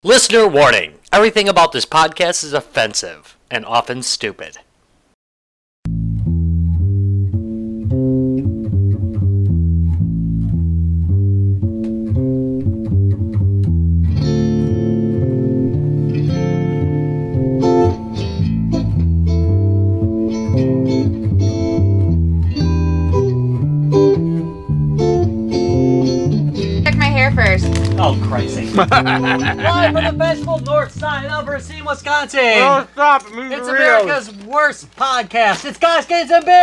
Listener warning. Everything about this podcast is offensive and often stupid. First. Oh, Christ's sake. Live from the vegetable north side of Racine, Wisconsin. Oh, stop. It's America's worst podcast. It's Guys, Games, and Beer.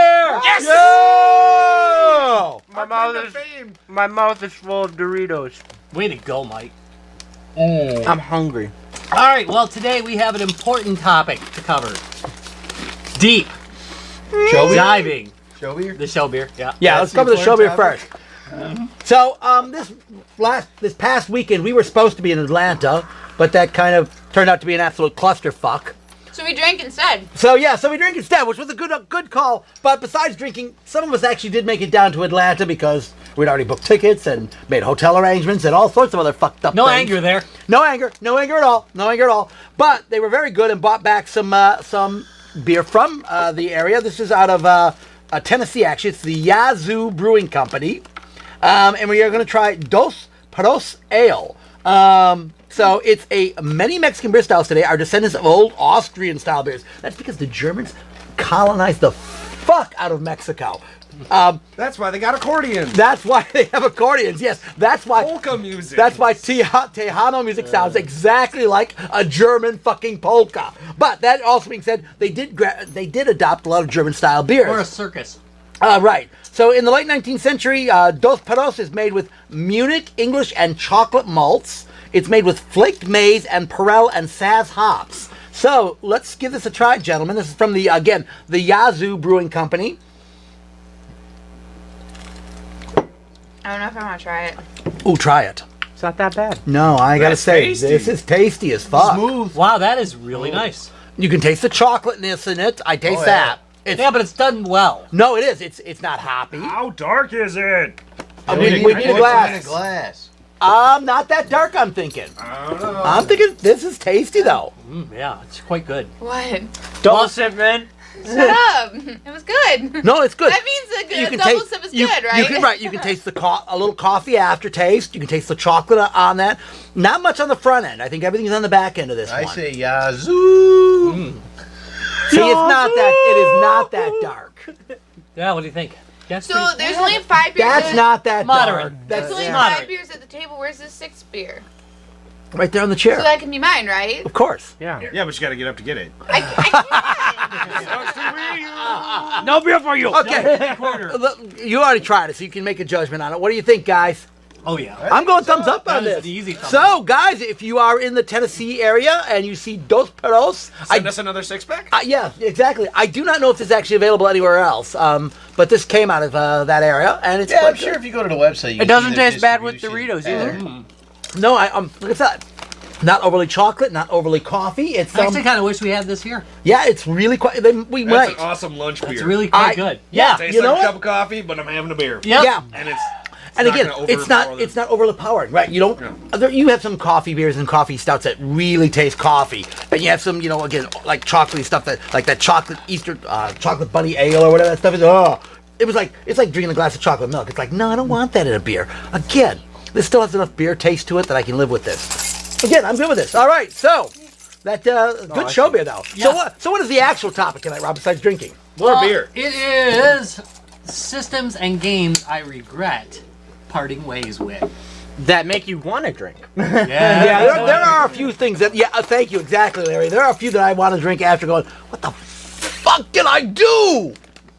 Yes! Yo! My mouth is full of Doritos. Way to go, Mike. I'm hungry. All right, well, today we have an important topic to cover. Deep. Show beer? Diving. Show beer? The show beer, yeah. Yeah, let's cover the show beer topic. first. So, this past weekend, we were supposed to be in Atlanta, but that kind of turned out to be an absolute clusterfuck. So we drank instead. So we drank instead, which was a good call. But besides drinking, some of us actually did make it down to Atlanta because we'd already booked tickets and made hotel arrangements and all sorts of other fucked up No things. anger there. No anger at all. But they were very good and bought back some beer from the area. This is out of Tennessee, actually. It's the Yazoo Brewing Company. And we are going to try Dos Perros Ale. So it's many Mexican beer styles today are descendants of old Austrian style beers. That's because the Germans colonized the fuck out of Mexico. That's why they got accordions. That's why they have accordions. Yes, that's why Polka music. That's why Tejano music sounds exactly like a German fucking polka. But that also being said, they did adopt a lot of German style beers. Or a circus. Right. So in the late 19th century, Dos Perros is made with Munich, English, and chocolate malts. It's made with flaked maize and Perel and Saz hops. So let's give this a try, gentlemen. This is from the Yazoo Brewing Company. I don't know if I want to try it. Ooh, try it. It's not that bad. No, I gotta That's say, tasty. this is tasty as fuck. Smooth. Wow, that is really nice. You can taste the chocolateness in it. I taste Oh, yeah. that. It's, Yeah, but it's done well. no, it is. It's not hoppy. How dark is it? We need a glass. Not that dark, I'm thinking. I don't know. I'm thinking this is tasty, though. Yeah, it's quite good. What? Double sip, man. Shut up. It was good. No, it's good. That means a You good can double taste- sip is you- good, right? You can taste a little coffee aftertaste. You can taste the chocolate on that. Not much on the front end. I think everything's on the back end of this I one. say Yazoo. See, it is not that dark. Yeah, what do you think? That's So there's only 5 beers. That's not that Moderate. dark. There's That's only moderate. 5 beers at the table. Where's the 6th beer? right there on the chair. So that can be mine, right? Of course. Yeah, but you got to get up to get it. I can't. No beer for you. Okay. Look, you already tried it, so you can make a judgment on it. What do you think, guys? Oh, yeah. I'm going thumbs up on That is this. the easy thumbs So, guys, if you are in the Tennessee area and you see Dos Perros, Send us another 6-pack? yeah, exactly. I do not know if this is actually available anywhere else, but this came out of that area, and it's Yeah, quite I'm sure good. if you go to the website, you It can doesn't see the taste bad with distribution Doritos either. pattern. No, look at that. Not overly chocolate, not overly coffee. It's I actually kind of wish we had this here. yeah, it's really quite. We That's might. an awesome lunch beer. It's really quite good. Yeah, Tastes you know like a what? cup of coffee, but I'm having a beer. Yep. Yeah. And it's And not again, gonna it's not overpower overpowering, right? You don't. You have some coffee beers and coffee stouts that really taste coffee, and you have some, again, like chocolatey stuff like that chocolate Easter chocolate bunny ale or whatever that stuff is. Oh, it's like drinking a glass of chocolate milk. It's like, no, I don't want that in a beer. Again, this still has enough beer taste to it that I can live with this. Again, I'm good with this. All right, so that good show beer though. Yeah. So what is the actual topic tonight, Rob? Besides drinking? more beer. It is systems and games I regret parting ways with. That make you want to drink. Yeah. Yeah, there are a few things that. Yeah, thank you, exactly, Larry. There are a few that I want to drink after going. What the fuck can I do?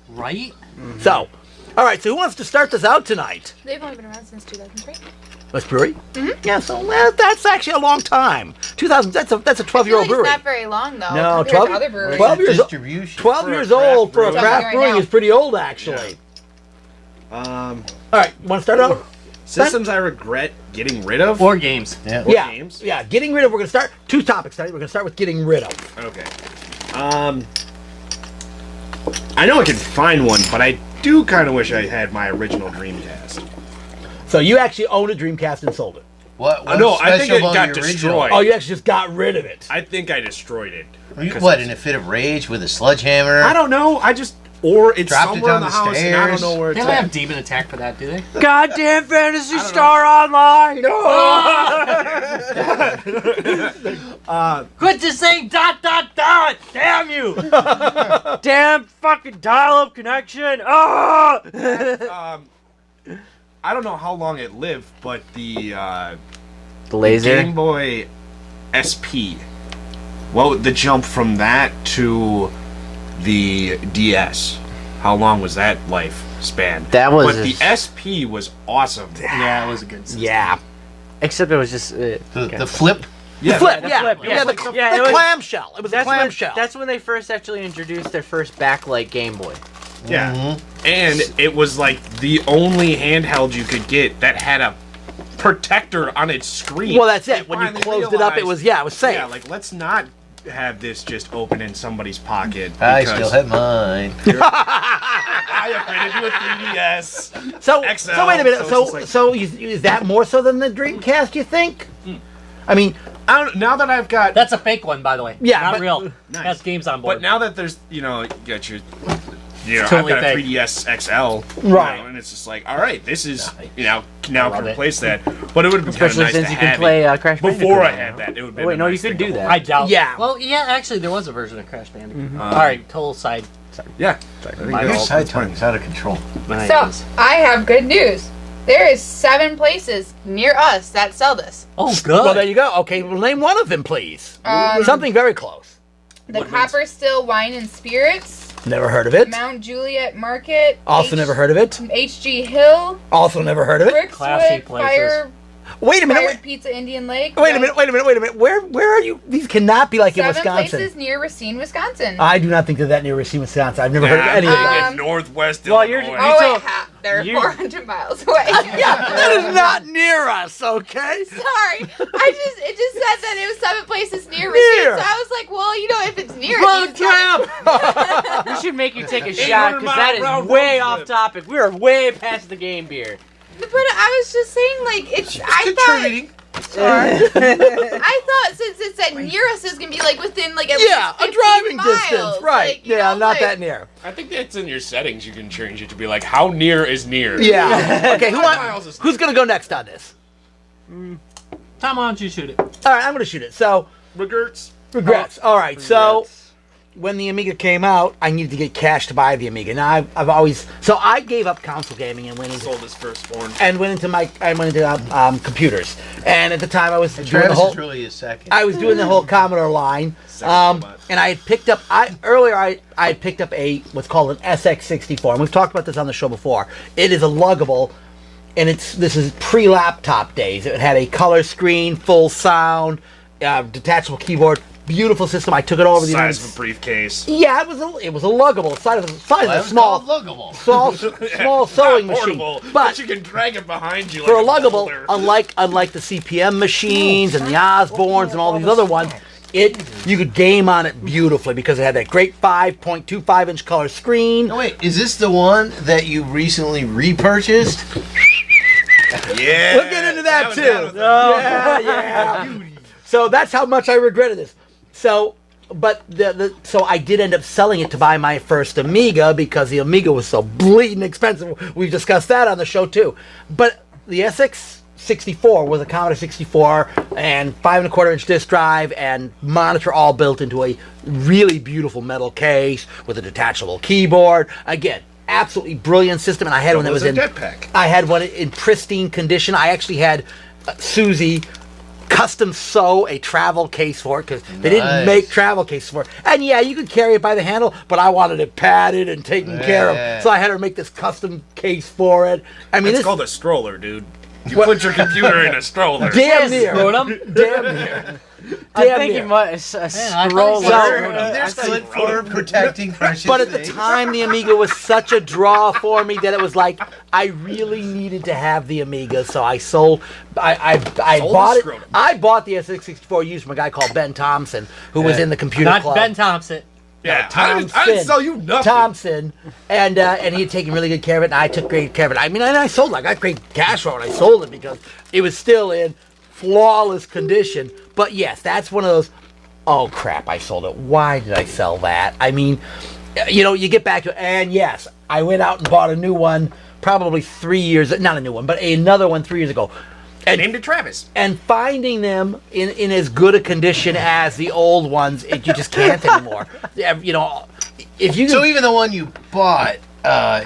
Right? So, all right. So who wants to start this out tonight? They've only been around since 2003. West Brewery. Mm-hmm. Yeah. So that's actually a long time. 2000. That's a 12-year-old brewery. It's not very long though. No, compared 12 to other breweries. 12 years. Distribution. 12 For a years craft old for a brewery. craft Right brewing now. is pretty old, actually. All right. Want to start out? Systems I regret getting rid of. Or games. Yeah. Yeah. games? Yeah. Getting rid of. We're gonna start 2 topics tonight. We're gonna start with getting rid of. Okay. I know I can find one, but I do kind of wish I had my original Dreamcast. So you actually own a Dreamcast and sold it. What? No, I think it special about got the original? destroyed. Oh, you actually just got rid of it. I think I destroyed it. What, in a fit of rage with a sledgehammer? I don't know. Or it's Dropped it somewhere in down the the house, and I don't stairs. know where They it's don't have at. Demon Attack for that, do they? Goddamn Fantasy Star Online! Quit just saying ... Damn you! Damn fucking dial-up connection! Oh! I don't know how long it lived, but the laser. Game Boy SP. Well, the jump from that to the DS. How long was that life span? That was But the SP was awesome. Yeah, it was a good system. Yeah. Except it was just The flip? Yeah, Flip, the yeah. flip, Yeah, the yeah, it was- clamshell. It was a clamshell. That's when they first actually introduced their first backlight Game Boy. Yeah. And it was like the only handheld you could get that had a protector on its screen. Well, that's it. They When you finally closed it up, it was realized- it was safe. Yeah, like let's not have this just open in somebody's pocket. I because still have mine. I upgraded to a 3DS. So, XL, so wait a minute. so it's So, just so is that more so than the Dreamcast? You think? I mean, I don't, now that I've got, That's a fake one, by the way. Yeah, Not but- real. Nice. Has games on board. but now that there's, you got your, totally I've got a fake. 3DS XL, Right. and it's just like, all right, this is, now I can love it. replace that. But it would have been kind of Especially nice since to you can have play it Crash Bandicoot. before I now. had that. It would have been Oh, wait, a no, you nice could thing do to that. hold. I doubt. Yeah. Well, yeah, actually, there was a version of Crash Bandicoot. All right, total side. Yeah. Your side tongue is out of control. So, I have good news. There is 7 places near us that sell this. Oh, good. well, there you go. Okay, well, name one of them, please. Something very close. The Copper Still Wine and Spirits, Never heard of it. Mount Juliet Market, Also never heard of it. HG Hill, Also never heard of it. Classy Brickswood, places. Fire Wait a minute. Fired Pizza Indian Lake. Wait a minute. Wait a minute. Where are you? These cannot be like in 7 Wisconsin. places near Racine, Wisconsin. I do not think they're that near Racine, Wisconsin. I've never heard of any of them. in Northwest well, you're- Illinois. oh, so- wait, they're you- 400 miles away. Yeah, that is not near us. Okay. Sorry, it just said that it was 7 places near Racine, Near. so I was like, well, if it's near, Road it means We should make you take a shot because that 800 mile is way road off trip. topic. We are way past the game beer. But I was just saying, like, it's. I Contributing. thought since it said near us, it's gonna be like within like at Yeah, least a driving 15 miles. distance. Right. Like, you Yeah, know, not like, that near. I think that's in your settings. You can change it to be like, how near is near? Yeah. Okay, miles is- who's going to go next on this? Tom, why don't you shoot it? All right, I'm going to shoot it. So, Regrets. regrets. All right, so when the Amiga came out, I needed to get cash to buy the Amiga. Now, I've always... So, I gave up console gaming and went into... Sold his firstborn. And went into computers. And at the time, I was doing the Travis whole... is really a second. I was doing the whole Commodore line, robot. and I had picked up. I had picked up what's called an SX64, and we've talked about this on the show before. It is a luggable, and this is pre-laptop days. It had a color screen, full sound, detachable keyboard, beautiful system. I took it all over the Size United of a briefcase. Yeah, it was a luggable, size of a small small sewing Not machine, portable, but. you can drag it behind you For a like luggable, boulder. unlike the CPM machines and the Osborns and all these other ones, you could game on it beautifully because it had that great 5.25-inch color screen. No, wait, is this the one that you recently repurchased? Yeah. We'll get into that was too. down with Yeah. So that's how much I regretted this. So, but so I did end up selling it to buy my first Amiga because the Amiga was so bleeding expensive. We've discussed that on the show too. But the SX64 was a Commodore 64 and 5.25-inch disk drive and monitor all built into a really beautiful metal case with a detachable keyboard. Again, absolutely brilliant system. And I had one that was a in jetpack. I had one in pristine condition. I actually had Susie custom sew a travel case for it because they didn't Nice. make travel cases for it. And yeah, you could carry it by the handle, but I wanted it padded and taken care Yeah. of. So I had her make this custom case for it. I mean, It's this called a stroller, dude. You put your computer in a stroller. damn near. Scrotum? Damn near. I Damn think near. it was a I thought scroller. you said Either stood for protecting precious But at the things. time, the Amiga was such a draw for me that it was like I really needed to have the Amiga, so I sold. I Sold bought the it. scrotum. I bought the SX64 used from a guy called Ben Thompson, who was in the computer Not club. Ben Thompson. Yeah, I Thompson. didn't sell you nothing. Thompson, and he had taken really good care of it, and I took great care of it. I mean, and I sold it. I got great cash for it. I sold it because it was still in flawless condition. But yes, that's one of those, oh crap, I sold it. Why did I sell that? I mean, you get back to it, and yes, I went out and bought a new one probably 3 years, not a new one, but another one 3 years ago. And Named it Travis. And finding them in as good a condition as the old ones, you just can't anymore. If you So even the one you bought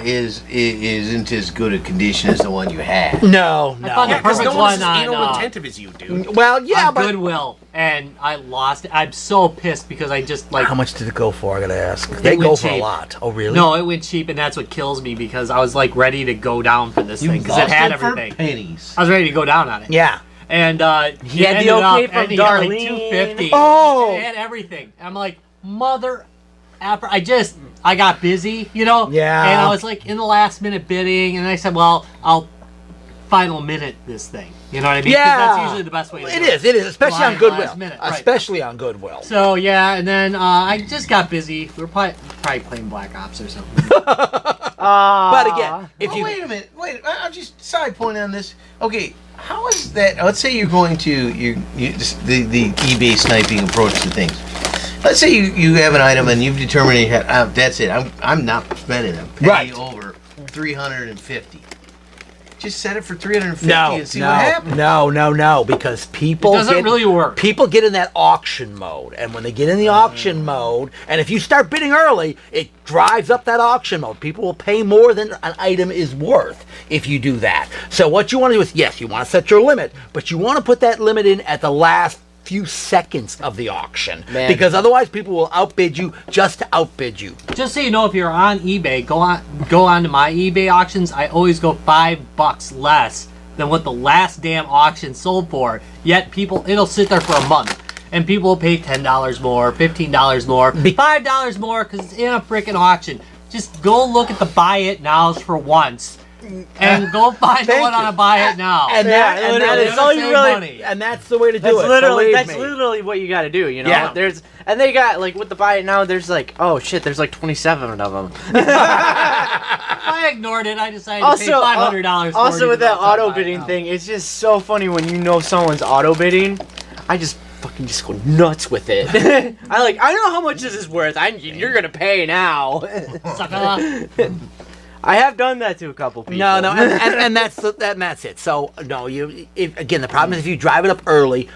isn't as good a condition as the one you had. no, I found the Because perfect no one's one as anal on, attentive as you, dude. well, yeah, on but Goodwill, and I lost it. I'm so pissed because I just how much did it go for? I gotta ask. They went go for a cheap. lot. Oh, really? No, it went cheap, and that's what kills me because I was like ready to go down for this thing because it had everything. pennies. I was ready to go down on it. Yeah. And He had the ended okay up from ending at, like, Darlene. $250. Oh! It had everything. I'm like, mother effer. I got busy, Yeah. And I was like in the last minute bidding, and I said, well, I'll final minute this thing. You know what I mean? 'Cause Yeah. that's usually the best way to do it. It is, especially on Last Goodwill. minute, right. Especially on Goodwill. So, yeah, and then I just got busy. We were probably playing Black Ops or something. But again, if you Wait a minute. I'm just side point on this. Okay, how is that? Let's say you're going to the eBay sniping approach to things. Let's say you have an item and you've determined that's it. I'm not spending it. Pay Right. over 350. Just set it for 350 no, and see what happens. no, because people It doesn't really work. People get in that auction mode, and when they get in the auction mode, and if you start bidding early, it drives up that auction mode. People will pay more than an item is worth if you do that. So what you want to do is, yes, you want to set your limit, but you want to put that limit in at the last few seconds of the auction, Man. because otherwise people will outbid you just to outbid you. Just so you know, if you're on eBay, go on to my eBay auctions. I always go $5 less than what the last damn auction sold for. Yet it'll sit there for a month, and people will pay $10 more, $15 more, $5 more because it's in a freaking auction. Just go look at the buy it nows for once, and go find the Thank one you. on a buy it now. And Yeah, that literally, is that's all you save really- money. and that's the way to do That's it. literally believe me. literally what you got to do. You know, Yeah. and they got like with the buy it now. There's like, oh shit, there's like 27 of them. I ignored it. I decided to pay $500. Also with that auto buy it bidding now. thing, it's just so funny when you know someone's auto bidding. I just fucking just go nuts with it. I know how much this is worth. You're gonna pay now. Sucker. I have done that to a couple people. No, and that's it. So no, again, the problem is if you drive it up early,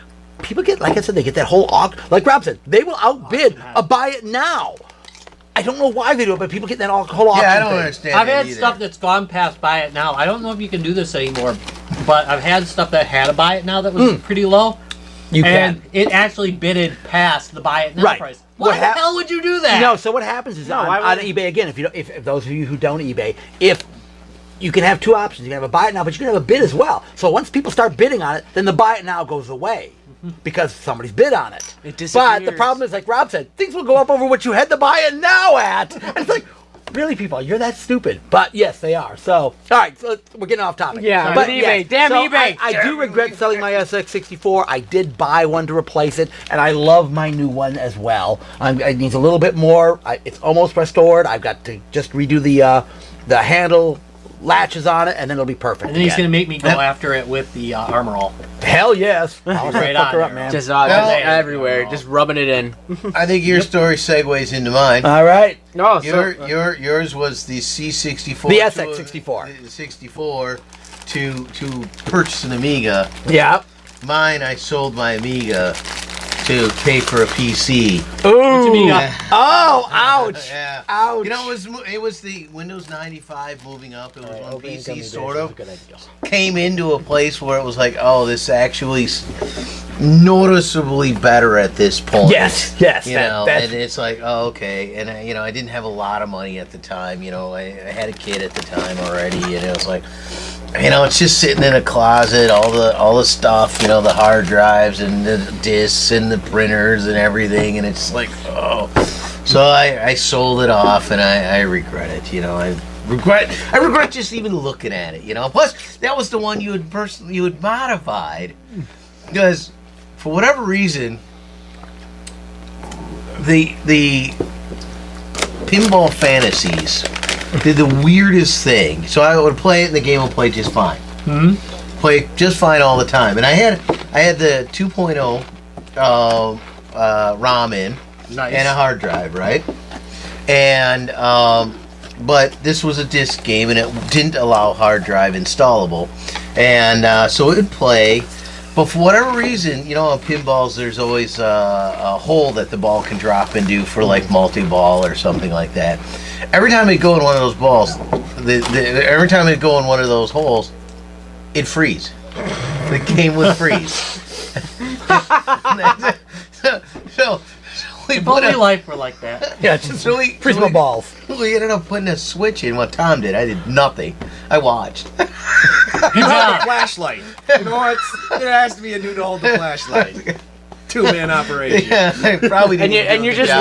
people get, like I said, they get that whole like Rob said, they will outbid a buy it now. I don't know why they do it, but people get that whole auction. Yeah, I don't thing. understand. I've that had either. stuff that's gone past buy it now. I don't know if you can do this anymore, but I've had stuff that had a buy it now that was pretty low. You And can. it actually bidded past the buy it now Right. price. What Why the hap- hell would you do that? No, so what happens is why on would- eBay again. If those of you who don't eBay, if you can have two options, you can have a buy it now, but you can have a bid as well. So once people start bidding on it, then the buy it now goes away because somebody's bid on it. It But the disappears. problem is, like Rob said, things will go up over what you had to buy it now at. And it's like, really, people, you're that stupid. But yes, they are. So, all right, so we're getting off topic. Yeah, but with eBay. Damn so eBay. I do regret selling my SX64. I did buy one to replace it, and I love my new one as well. It needs a little bit more. It's almost restored. I've got to just redo the handle latches on it, and then it'll be perfect. And then he's again. going to make me go after it with the armor all. Hell yes. I'll Right fuck her on up, there. man. Just Well, everywhere, just rubbing it in. I think your story segues into mine. All right. No, Yours was the C64. The SX64. The 64 to purchase an Amiga. Yeah. Mine, I sold my Amiga to pay for a PC. Ooh. Amiga? Oh, ouch. Yeah. Ouch. You know, it was the Windows 95 moving up. It was when PC sort of came into a place where it was like, oh, this actually noticeably better at this point. Yes. You know, and it's like, oh, okay. And I didn't have a lot of money at the time. You know, I had a kid at the time already, and it was like, it's just sitting in a closet, all the stuff, the hard drives and the discs and the printers and everything, and it's like, oh. So I sold it off, and I regret it. I regret just even looking at it. Plus that was the one you had modified, because for whatever reason, the Pinball Fantasies did the weirdest thing. So I would play it, and the game would play just fine. Play just fine all the time. And I had I had the 2.0 ROM in Nice. and a hard drive, right? And but this was a disc game, and it didn't allow hard drive installable, and so it would play. But for whatever reason, you know, on pinballs, there's always a hole that the ball can drop into for like multi-ball or something like that. Every time it go in one of those balls, every time it go in one of those holes, it'd freeze. The game would freeze. so we If put only a, life were like that. Yeah, just so we, freeze my balls. we ended up putting a switch in. What Tom did, I did nothing. I watched. Good The job. flashlight. You know what? There has to be a dude to hold the flashlight. 2-man operation. Yeah, I probably And didn't. you're just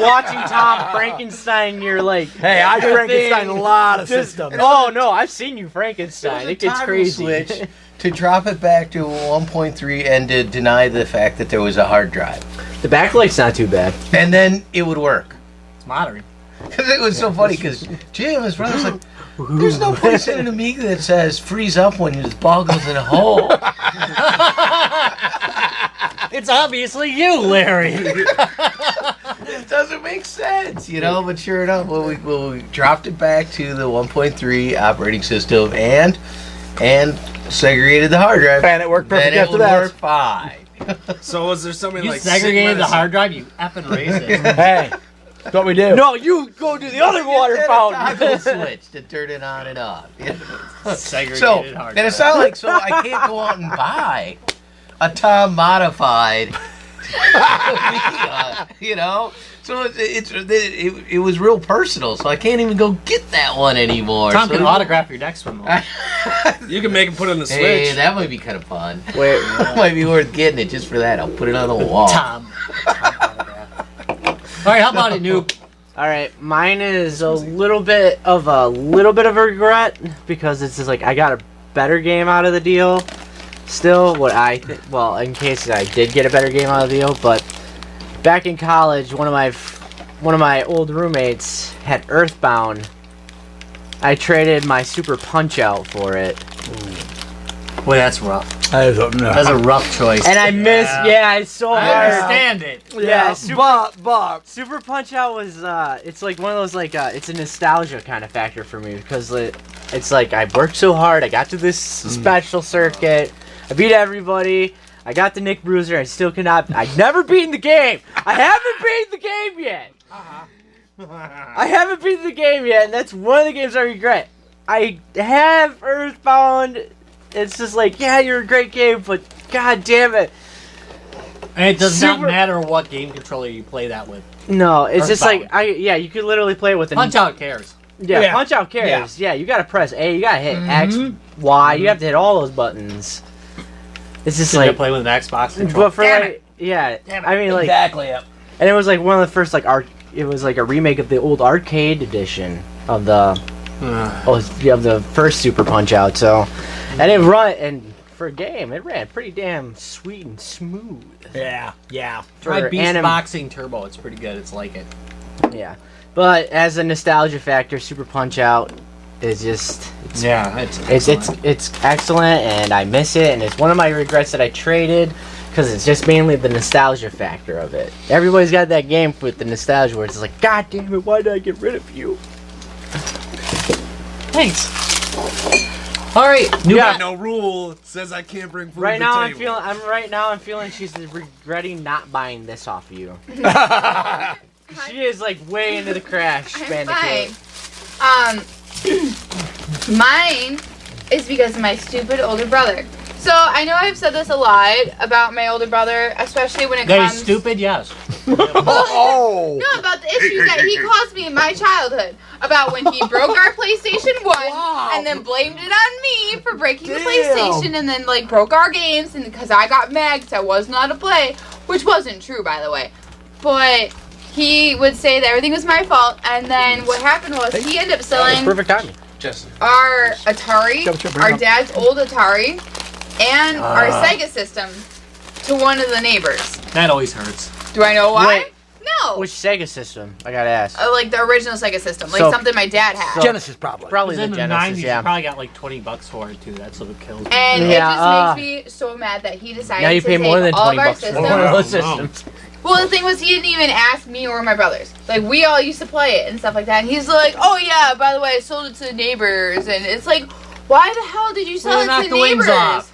watching Tom Frankenstein. You're like, Hey, I your Frankenstein a thing. lot of Just- systems. Oh no, I've seen you Frankenstein. It gets crazy. Switch to drop it back to 1.3 and to deny the fact that there was a hard drive, The backlight's not too bad. and then it would work. It's modern. Because it was so funny. Because Jim, his brother's like, "There's no place in an Amiga that says freeze up when the ball goes in a hole." It's obviously you, Larry. It doesn't make sense, you know. But sure enough, when we dropped it back to the 1.3 operating system and segregated the hard drive, And it worked then perfect it after would that. work fine. So was there something You like segregated the Sigma hard drive, you effing racist. Hey, that's what we do. No, you go to the other water Toggle fountain. switch to turn it on and off. Segregated So, hard and drive. it's not like, so I can't go out and buy a Tom modified, you know? So it was real personal, so I can't even go get that one anymore. Tom so can autograph your next one. Though. You can make him put in the switch. Hey, that might be kind of fun. Wait, Might be worth getting it just for that. I'll put it on the wall. Tom autograph. All right, how about it, Noob? all right, mine is a little bit of a regret because it's just like I got a better game out of the deal. Still, well, in case I did get a better game out of the deal, but back in college, one of my old roommates had Earthbound. I traded my Super Punch Out for it, Boy, that's rough. That's That's a rough choice. and I missed. Yeah, it's so I hard. understand it. Yeah, Super Super Punch Out was it's like one of those like it's a nostalgia kind of factor for me because it's like I worked so hard, I got to this special circuit, I beat everybody, I got the Nick Bruiser, I still cannot. I've never beaten the game. I haven't beaten the game yet. I haven't beaten the game yet, and that's one of the games I regret. I have Earthbound. It's just like, yeah, you're a great game, but god damn it. And it does not Super- matter what game controller you play that with. No, it's just like Earthbound. you could literally play it with Punch Out cares. Yeah, Yeah. Punch Out carries. Yeah. You gotta press A, you gotta hit X, Y, you have to hit all those buttons. It's just So you like, play with an Xbox controller. but for like, yeah, I mean like, Exactly. Yep. and it was like one of the first like it was like a remake of the old arcade edition of the of the first Super Punch Out. So, and for a game, it ran pretty damn sweet and smooth. Yeah. Yeah. Try for Beast anim- Boxing Turbo. It's pretty good. It's like it. Yeah, but as a nostalgia factor, Super Punch Out is just Yeah, it's excellent, and I miss it, and it's one of my regrets that I traded because it's just mainly the nostalgia factor of it. Everybody's got that game with the nostalgia where it's just like, God damn it, why did I get rid of you? Thanks. All right, new Yeah. No rule says I can't bring food Right to now, the I'm table. feeling she's regretting not buying this off of you. She is like way into the Crash I'm Bandicoot. fine. Mine is because of my stupid older brother. So I know I've said this a lot about my older brother, especially when it That comes. is stupid, yes. Oh. No, about the issues that he caused me in my childhood. About when he broke our PlayStation 1 and then blamed it on me for breaking the PlayStation and then like broke our games and because I got mad because I wasn't allowed to play, which wasn't true by the way. But he would say that everything was my fault, and then what happened was he ended up selling Perfect timing. Justin. our Atari, Bring our up. dad's old Atari, and our Sega system to one of the neighbors. That always hurts. Do I know why? Wait. No. Which Sega system? I gotta ask. Like the original Sega system, like So- something my dad had. Genesis probably. Probably It the was in the Genesis, 90s. yeah. You probably got like $20 for it too. That's what kills me. And Yeah, it just makes me so mad that he decided Now you to pay take more than all of our $20 for systems. one of Oh, those no. systems. Well, the thing was, he didn't even ask me or my brothers. Like, we all used to play it and stuff like that. And he's like, oh, yeah, by the way, I sold it to the neighbors. And it's like, why the hell did you sell Well, it knock to the the wings neighbors? off.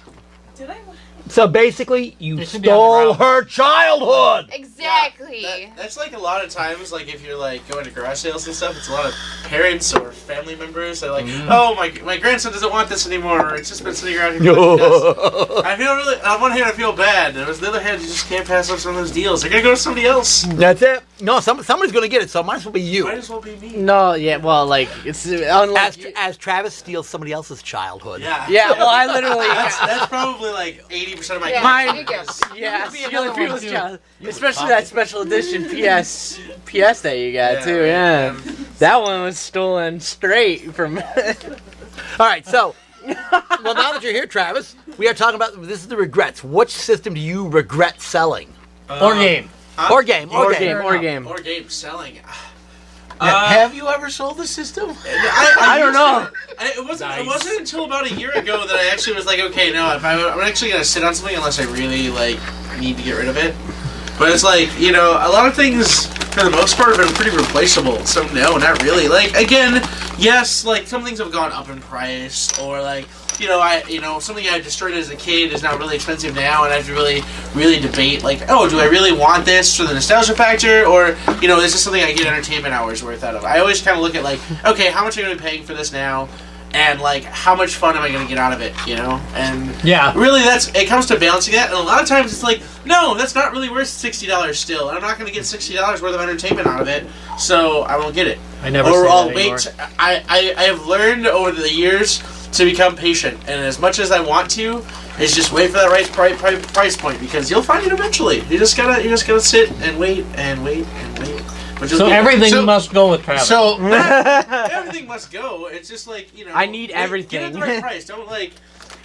So basically, you It should be on the stole ground. her childhood. Exactly. That's like a lot of times, like if you're like going to garage sales and stuff, it's a lot of parents or family members that are like, oh, my grandson doesn't want this anymore, or it's just been sitting around here. For like I feel really, on one hand, I feel bad, and on the other hand, you just can't pass up some of those deals. They're gonna go to somebody else. That's it. No, somebody's going to get it, so it might as well be you. Might as well be me. No, yeah, well, like, it's unlike... As Travis steals somebody else's childhood. Yeah. Yeah, well, I literally... That's probably like 80% of my Yeah. Mine- Here you go. Yeah, be stealing another one, people's too. child. Especially that special edition PS that you got, too, yeah. That one was stolen straight from... All right, so, well, now that you're here, Travis, we are talking about, this is the regrets. Which system do you regret selling? Or game. Or game. Or game. Or game selling. Have you ever sold the system? I don't know. It wasn't. Nice. It wasn't until about a year ago that I actually was like, okay, no, if I'm actually gonna sit on something unless I really like need to get rid of it. But it's like, you know, a lot of things for the most part have been pretty replaceable. So no, not really. Like again, yes, like some things have gone up in price, or like, something I destroyed as a kid is now really expensive now, and I have to really debate, like, oh, do I really want this for the nostalgia factor, or, is this something I get entertainment hours worth out of? I always kind of look at, like, okay, how much am I going to be paying for this now, and, like, how much fun am I going to get out of it, And Yeah. really, it comes to balancing that, and a lot of times it's like, no, that's not really worth $60 still, and I'm not going to get $60 worth of entertainment out of it, so I won't get it. I never Or say I'll that anymore. wait. I have learned over the years to become patient, and as much as I want to, is just wait for that right price point, because you'll find it eventually. You just gotta sit and wait and wait and wait. But you'll So get it. everything must go with Travis. So everything must go. It's just like, I need Get it at everything. the right price. Don't like.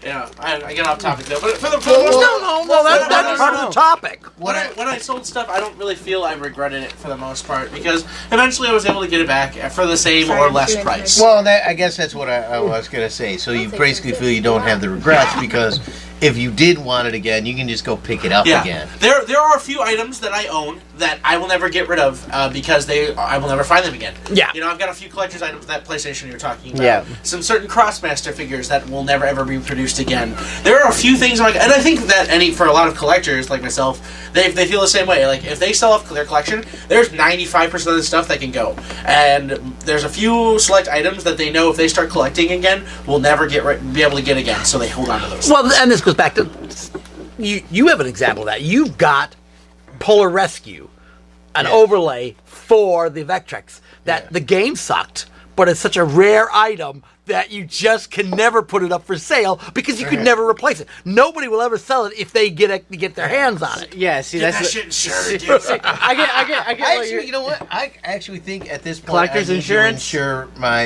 Yeah, I get off topic though. But for the most No, that's part of the topic. when I sold stuff, I don't really feel I regretted it for the most part, because eventually I was able to get it back for the same or less price. Well, I guess that's what I was going to say. So you basically feel you don't have the regrets because if you did want it again, you can just go pick it up again. There are a few items that I own that I will never get rid of because I will never find them again. Yeah. I've got a few collector's items, that PlayStation you're talking about. Yeah. Some certain Crossmaster figures that will never ever be produced again. There are a few things and I think that for a lot of collectors like myself, they feel the same way. Like if they sell off their collection, there's 95% of the stuff that can go, and there's a few select items that they know if they start collecting again, will never be able to get again. So they hold on to those. Well, and this goes back to, you have an example of that. You've got Polar Rescue, an overlay for the Vectrex that the game sucked, but it's such a rare item that you just can never put it up for sale because you could never replace it. Nobody will ever sell it if they get their hands on it. Yeah, see, Get that's... that shit insured, dude. I get what Actually, you're... you know what? I actually think at this point Collector's I need insurance? to insure my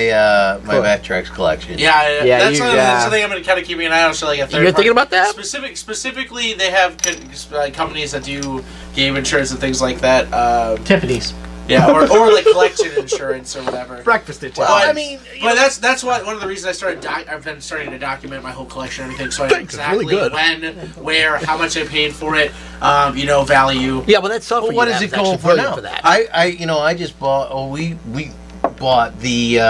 my Vectrex collection. Yeah, Yeah, that's yeah. something I'm going to kind of keep an eye on. So like a third You're thinking about that? Specifically, they have companies that do game insurance and things like that. Tiffany's. Yeah, or like collection insurance or whatever. Breakfast at But, I mean, but that's why one of the reasons I've been starting to document my whole collection and everything, so I know Thanks, it's really exactly good. when, where, how much I paid for it, value. Yeah, well, that software Well, what you is have it going actually for brilliant now? for that. I just bought. Oh, we bought the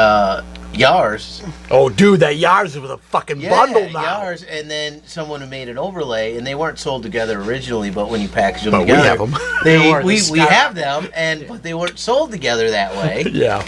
Yars. Oh, dude, that Yars was a fucking bundle now. Yars, and then someone who made an overlay, and they weren't sold together originally, but when you package them But we together, have 'em. we have them, but they weren't sold together that way. Yeah.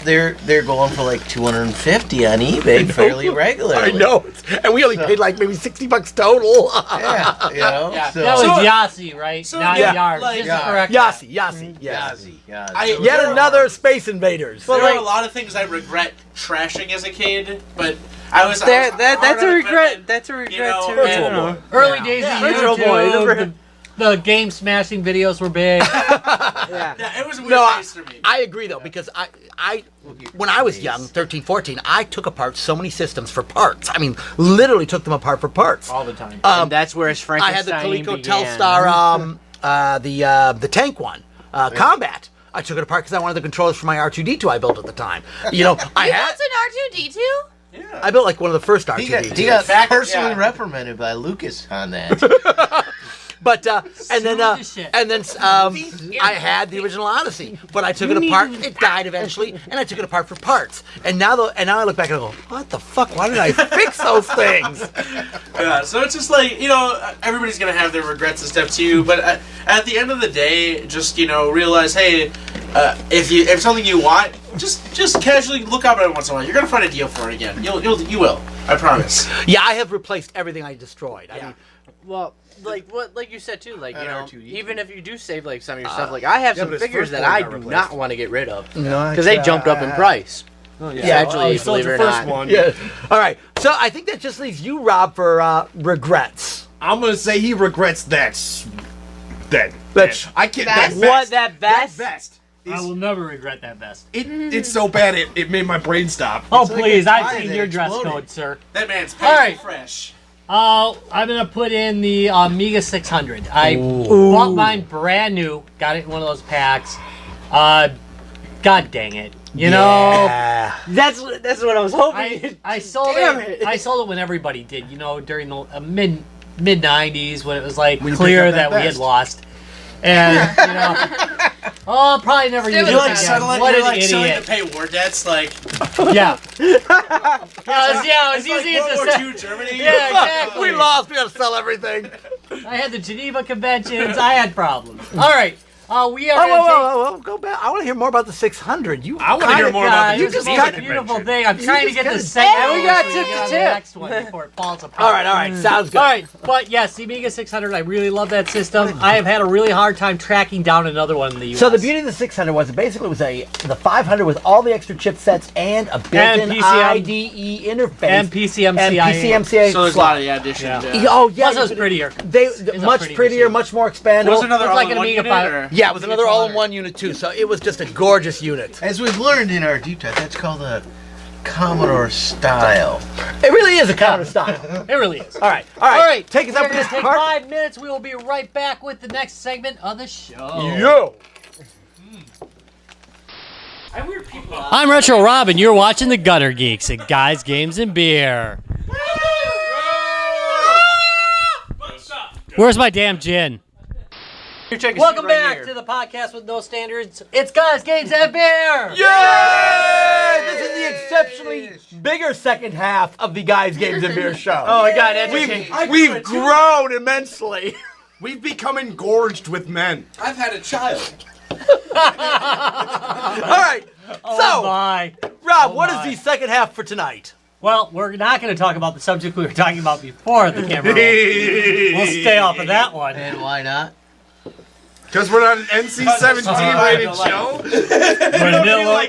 They're going for like $250 on eBay fairly regularly. I know. And we only paid like maybe $60 total. Yeah, Yeah. So, That was So- Yassi, right? so, Not yeah, Yars. like- Just Yeah. correct that. Yassi. Yazzie. Yet Yet another Space Invaders. There like- are a lot of things I regret trashing as a kid, but I was That's hard a on regret. equipment, That's a regret you know, too. and- I don't know. Early days of Virtual YouTube, Boy. the game smashing videos were big. Yeah. Yeah, it was a weird No, phase for me. I agree though, because I when I was young, 13, 14, I took apart so many systems for parts. I mean, literally took them apart for parts. All the time. And that's where his I had Frankenstein the Coleco began. Telstar, the tank one. Combat. I took it apart because I wanted the controllers for my R2D2 I built at the time. You know, I You had. built an R2D2? Yeah. I built like one of the first He got, R2D2s. he got personally yeah. reprimanded by Lucas on that. But and then Screw this shit. I had the original Odyssey, but I took it apart. It died eventually, and I took it apart for parts. And now I look back and I go, what the fuck? Why did I fix those things? Yeah, so it's just like, everybody's gonna have their regrets and stuff too, but at the end of the day, just, realize, hey, if something you want, just casually look up at it once in a while. You're gonna find a deal for it again. You will. I promise. Yeah, I have replaced everything I destroyed. I mean, Well, like you said too, like And you know, R2D2. even if you do save like some of your stuff, like I have some but his figures first that one I got do replaced. not want to get rid of No, because they jumped up in price. Actually, sold believe your it or first not. one. yeah. All right. So I think that just leaves you, Rob, for regrets. I'm gonna say he regrets that. That's- I can't. Vest? That What, that vest? vest. I will never regret that vest. It's so bad it made my brain stop. Oh, like please, a I've tie seen that your dress exploded. code, sir. That man's All right. painful fresh. I'm gonna put in the Amiga 600. I bought mine brand new. Got it in one of those packs. God dang it! You know, Yeah. That's what I was hoping. I sold Damn it. it. I sold it when everybody did. You know, during the mid '90s when it was like When you clear picked that up we that had vest. lost. And I'll probably never Still use it with again. that. Settling, What you're an like selling to idiot! pay war debts, like Yeah, it's like easy World to War say. II Germany. Yeah, exactly. We lost. We gotta sell everything. I had the Geneva Conventions. I had problems. All right, we are Oh, gonna take. whoa, go back. I want to hear more about the 600. I want to hear more about the It's just a got- beautiful thing. I'm trying to get kinda- this segment. Hey, we got so tip get to on the tip. next one before it falls apart. All right. Sounds good. All right, but yes, the Amiga 600. I really love that system. I have had a really hard time tracking down another one in the U.S. So the beauty of the 600 was it basically was the 500 with all the extra chipsets and a built-in PCM IDE interface and PCMCIA. and PCMCIA. So there's a lot of additions. Yeah. Yeah. Oh yeah, Plus, it was prettier. They It's a much pretty prettier, machine. much more expandable. Was another It's like an all-in-one Amiga unit, 5. or? Yeah, it was another all-in-one unit too. So it was just a gorgeous unit. As we've learned in our deep dive, that's called a Commodore style. It really is a counter style. It really is. All right. All right, Take us we're up for gonna this take part. 5 minutes. We will be right back with the next segment of the show. Yo. I'm Retro Rob, and you're watching the Gutter Geeks at Guys, Games, and Beer. Where's my damn gin? Welcome back to the podcast with no standards. It's Guys, Games, and Beer. Yay! This is the exceptionally bigger second half of the Guys, Games, and Beer show. Oh my god, educate. We've grown immensely. We've become engorged with men. I've had a child. All right. Oh So, my. Rob, Oh what is my. the second half for tonight? Well, we're not going to talk about the subject we were talking about before the camera roll. We'll stay off of that one. And why not? Because we're not an NC-17 rated show. Vanilla.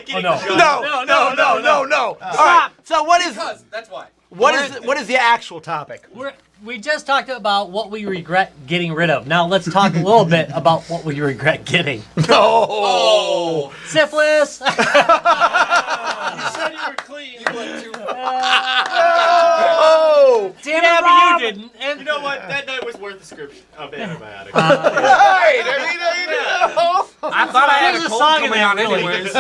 Oh, no. No. All right. So what is That's why. what is the actual topic? We just talked about what we regret getting rid of. Now let's talk a little bit about what we regret getting. Oh. Syphilis. You said you were clean. Oh. Damn it, but you didn't. And You know what? That night was worth the scripture of the antibiotic. I thought I had There's a a cold song in coming there, on really. anyways.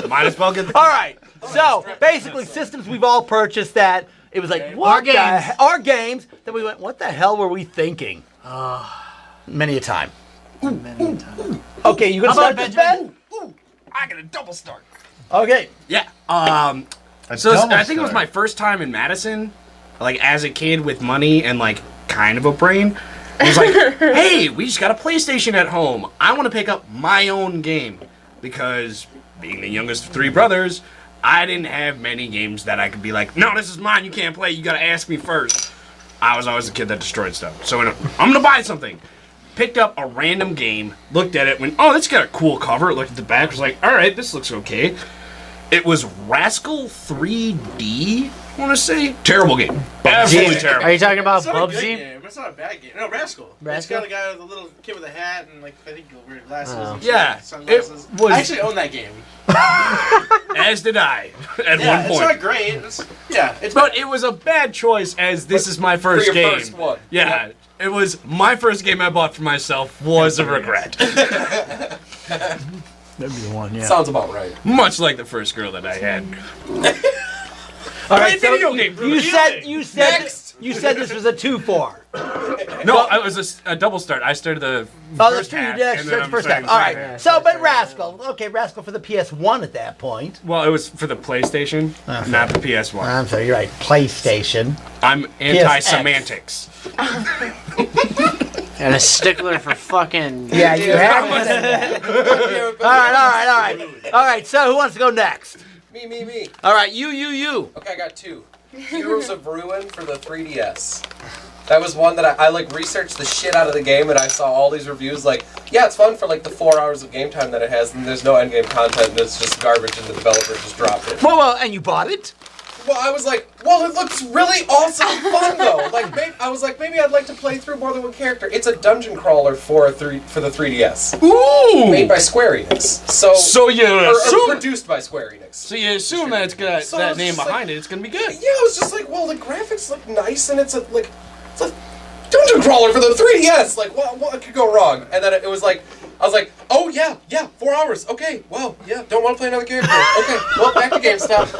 Might as well get the All right. So basically, systems we've all purchased that it was like what Our the games. our games that we went. What the hell were we thinking? Many a time. Okay, you gonna How start about this, Benjamin? Ben? I got a double start. Okay. Yeah. A So double I think it was star. my first time in Madison, like as a kid with money and like kind of a brain. I was like, hey, we just got a PlayStation at home. I want to pick up my own game because being the youngest of three brothers, I didn't have many games that I could be like, no, this is mine. You can't play. You got to ask me first. I was always the kid that destroyed stuff. So I'm gonna buy something. Picked up a random game, looked at it, went, oh, that's got a cool cover. Looked at the back, was like, all right, this looks okay. It was Rascal 3D, I want to say. Terrible game. Absolutely Are terrible. you talking about It's not a good Bubsy? game. It's not a bad game. No, Rascal. It's Rascal? got a guy with a little kid with a hat and like I think weird glasses. Oh. And Yeah, sunglasses. it was- I actually own that game. As did I at Yeah, one it's point. not great. It's But it was a bad choice as this is my first your game. first one. Yeah, it was my first game I bought for myself was a regret. That'd be the one, yeah. Sounds about right. Much like the first girl that I had. All right, so video game. you said this was a 2-4. No, it was a double start. I started the Oh, that's first true. You half. did and then start the I'm first half. starting All the right. second half. So, but Rascal. Okay, Rascal for the PS1 at that point. Well, it was for the PlayStation, not the PS1. I'm sorry, you're right. PlayStation. I'm anti-semantics. And a stickler for fucking. Yeah, you have said that. All right. So, who wants to go next? Me. All right, you. Okay, I got 2. Heroes of Ruin for the 3DS. That was one that I like researched the shit out of the game, and I saw all these reviews like, yeah, it's fun for like the 4 hours of game time that it has, and there's no end game content, and it's just garbage, and the developer just dropped it. Well, and you bought it? Well, I was like, well, it looks really awesome fun though. Like, I was like, maybe I'd like to play through more than one character. It's a dungeon crawler for the 3DS. Ooh! Made by Square Enix. Or produced by Square Enix. So you assume that it's got So that it's name just behind it. It's gonna be good. Yeah, I was just like, well, the graphics look nice, and it's a dungeon crawler for the 3DS. Like, what could go wrong? And then it was like, I was like, oh yeah, 4 hours. Okay, well, yeah, don't want to play another character. Okay, well, back to GameStop.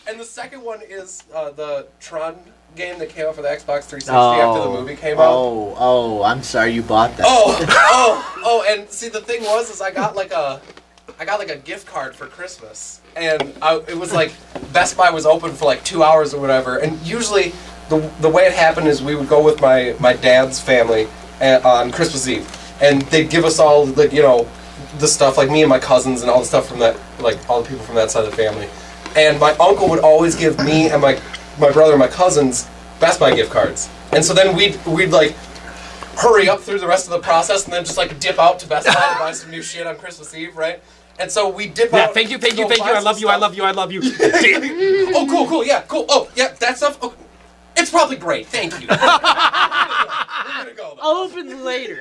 And the second one is the Tron game that came out for the Xbox 360 after the movie came out. Oh, I'm sorry you bought that. Oh, and see, the thing was I got like a gift card for Christmas, and it was like Best Buy was open for like 2 hours or whatever, and usually the way it happened is we would go with my dad's family on Christmas Eve, and they'd give us all like, you know, the stuff, like me and my cousins and all the stuff from that, like all the people from that side of the family, and my uncle would always give me and my brother and my cousins Best Buy gift cards, and so then we'd like hurry up through the rest of the process and then just like dip out to Best Buy to buy some new shit on Christmas Eve, right? And so we dip out. Thank you. to go buy I some love you. stuff. Oh, cool. Yeah, cool. Oh, yeah, that stuff. Oh, it's probably great. Thank you. We're gonna go though. I'll open it later.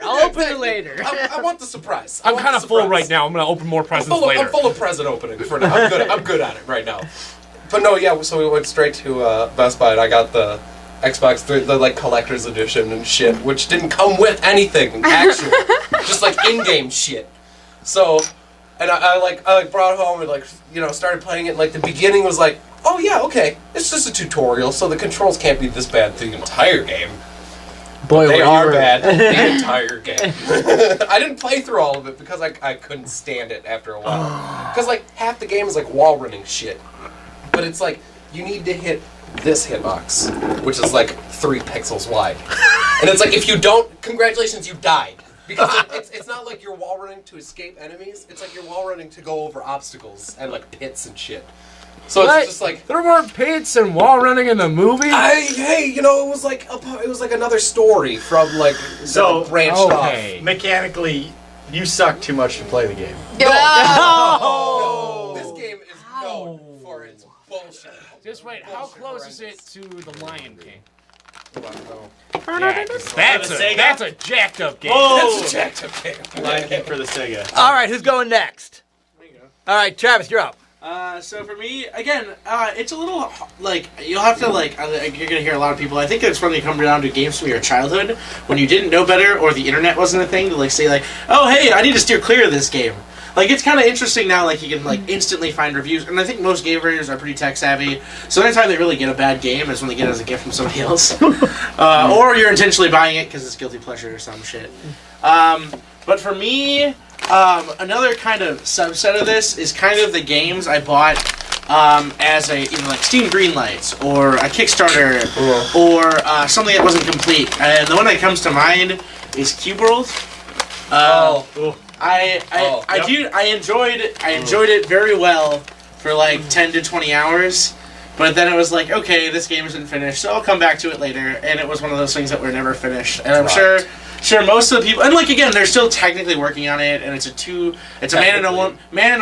I want the surprise. I'm kind of full right now. I'm gonna open more presents later. I'm full of present opening for now. I'm good at it right now. But no, yeah. So we went straight to Best Buy, and I got the Xbox 3, the like collector's edition and shit, which didn't come with anything actual, just like in-game shit. So, and I brought it home and like, you know, started playing it. Like the beginning was like, oh yeah, okay, it's just a tutorial, so the controls can't be this bad through the entire game. Boy, They are bad the entire game. I didn't play through all of it because I couldn't stand it after a while. Because like half the game is like wall running shit, but it's like you need to hit this hitbox, which is like 3 pixels wide, and it's like if you don't, congratulations, you died. Because it's not like you're wall running to escape enemies. It's like you're wall running to go over obstacles and like pits and shit. So What? it's just like, There were pits and wall running in the movie. hey, you know, it was like another story from like So, branched okay. Mechanically, you suck too much to play the game. off. This game is known for its bullshit. Just wait. How Bullshit close is it horrendous. to the Lion King? Yeah, That's a jacked up game. Oh! That's a jacked up game. Lion King for the Sega. All right, who's going next? There you go. All right, Travis, you're up. So for me, again, it's a little like you'll have to you're gonna hear a lot of people. I think it's when you come down to games from your childhood when you didn't know better or the internet wasn't a thing to like say like, oh hey, I need to steer clear of this game. Like it's kind of interesting now. Like you can like instantly find reviews, and I think most game reviewers are pretty tech savvy. So anytime they really get a bad game is when they get it as a gift from somebody else, or you're intentionally buying it because it's guilty pleasure or some shit. But for me. Another kind of subset of this is kind of the games I bought as a like Steam Greenlights or a Kickstarter or something that wasn't complete. And the one that comes to mind is Cube World. I enjoyed it very well for like 10 to 20 hours. But then it was like, okay, this game isn't finished, so I'll come back to it later. And it was one of those things that were never finished. And I'm sure most of the people, and like again, they're still technically working on it, and it's a man and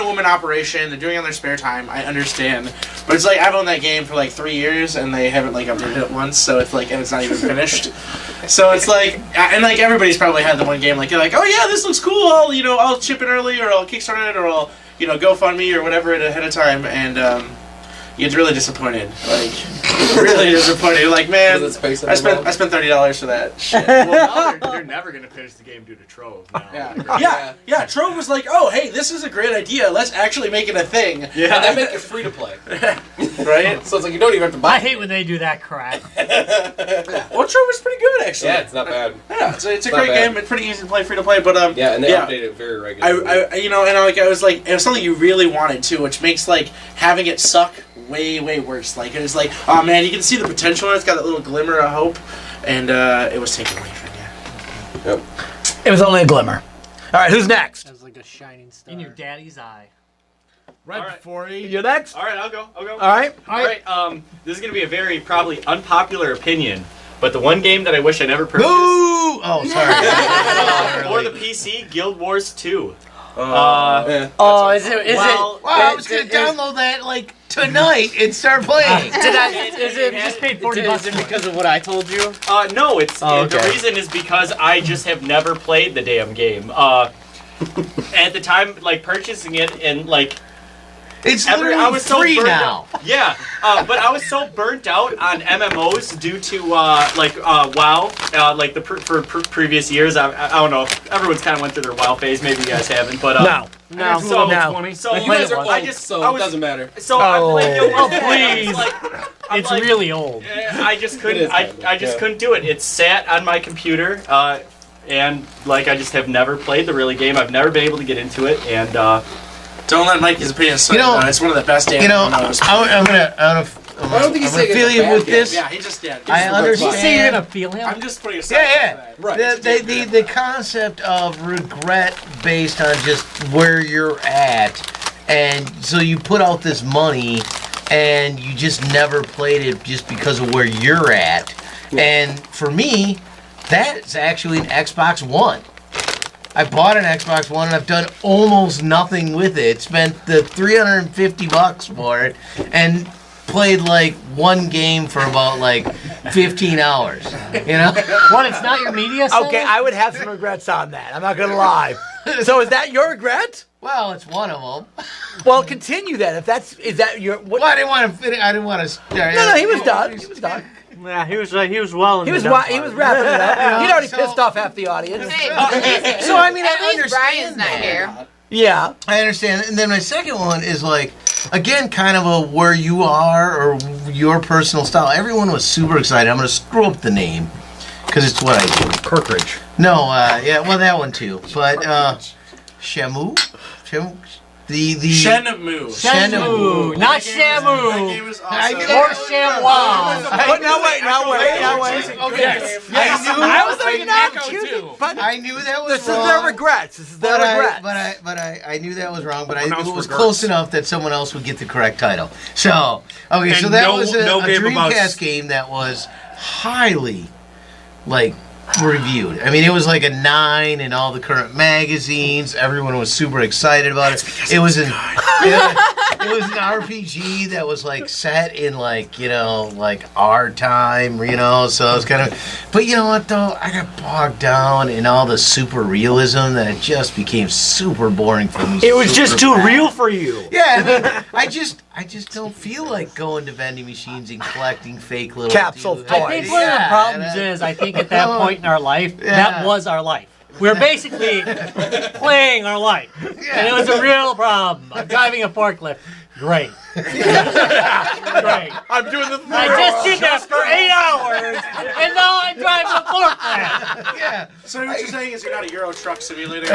a woman operation. They're doing it on their spare time. I understand, but it's like I've owned that game for like 3 years, and they haven't like updated it once. So it's like, and it's not even finished. So it's like, and like everybody's probably had the one game like you're like, oh yeah, this looks cool. I'll chip in early, or I'll Kickstarter it, or I'll GoFundMe or whatever it ahead of time, and you get really disappointed. Like Really disappointed. Like, man, Was it Space I spent Invaders? $30 for that shit. Well, now they're never gonna finish the game due to Trove. Now. Yeah, Trove was like, oh, hey, this is a great idea. Let's actually make it a thing. Yeah. And they make it free to play. Right? So it's like you don't even have to buy I it. hate when they do that crap. Well, Trove is pretty good, actually. Yeah, it's not bad. Yeah, it's a not great bad. game. It's pretty easy to play, free to play, but Yeah, and they update it very regularly. I was like, it was something you really wanted to, which makes like having it suck way, way worse. Like, it was like, oh man, you can see the potential. It's got that little glimmer of hope, and it was taken away from you. Yep. It was only a glimmer. All right, who's next? That was like a shining star. In your daddy's eye. Right Alright. before he. You're next. All right, I'll go. All right. All right. This is gonna be a very probably unpopular opinion, but the one game that I wish I never purchased Oh, sorry. for the PC, Guild Wars 2. Yeah. Oh, is it? Wow, I was gonna download that like tonight and start playing. Is it Just paid $40 Is it because of what I told you? No, it's Oh, the okay. reason is because I just have never played the damn game. At the time, like purchasing it and like It's I literally was so free burnt now. out. Yeah, but I was so burnt out on MMOs due to WoW, like the for previous years. I don't know. Everyone's kind of went through their WoW phase. Maybe you guys haven't, but No. No. So, No. so You guys are I old, just so I it was, doesn't matter. So I played Guild Wars. please. It's really old. I just It couldn't. is kind of, I just yeah. couldn't do it. It sat on my computer, and like I just have never played the really game. I've never been able to get into it, and Don't let Mikey's opinion slip. You know- it's one of the best damn You know, MMOs. I'm gonna I don't think he's saying it's feel a you bad with game. this. Yeah, he just did. I understand. You say you're gonna feel him? I'm just putting aside. Yeah, Right. The concept of regret based on just where you're at, and so you put out this money, and you just never played it just because of where you're at. And for me, that's actually an Xbox One. I bought an Xbox One and I've done almost nothing with it. Spent the $350 for it and played like one game for about like 15 hours. You know? What? It's not your media center? Okay, I would have some regrets on that. I'm not gonna lie. So is that your regret? Well, it's one of them. Well, continue then. Is that your? What? Well, I didn't want to finish. I didn't want to start. No, he was done. He was done. Yeah, he was well. He was wrapping it up. He'd already So- pissed off half the audience. Hey, So I mean, at I least understand Brian's not that. here. Yeah. I understand. And then my second one is like, again, kind of a where you are or your personal style. Everyone was super excited. I'm going to screw up the name because it's what I do. Kirkridge. No, yeah, well, that one too. But Shamu? The Shenmue. Shenmue, not That Shamu. game was I awesome. did- Or ShamWow. But now wait. Okay. I was thinking But I knew that was This is wrong. their regrets. This is their regrets. But I knew that was wrong. But I Pronounced knew it was regrets. close enough that someone else would get the correct title. So okay, so And that no- was no a game about- Dreamcast game that was highly, like, reviewed. I mean, it was like a 9 in all the current magazines. Everyone was super excited about it. It was an RPG that was like set in like, you know, like our time, you know, so it was kind of, but you know what though, I got bogged down in all the super realism that it just became super boring for me. It was just super too bad. real for you. Yeah, I mean, I just don't feel like going to vending machines and collecting fake little Capsule dudes. toys. I think one of the Yeah, problems and I- is, I think at that point in our life, Yeah. that was our life. We were basically playing our life. And it was a real problem. I'm driving a forklift. Great. Great. I'm doing the. I just did that for 8 hours, and now I'm driving a forklift. Yeah. So what you're saying is you're not a Euro Truck Simulator?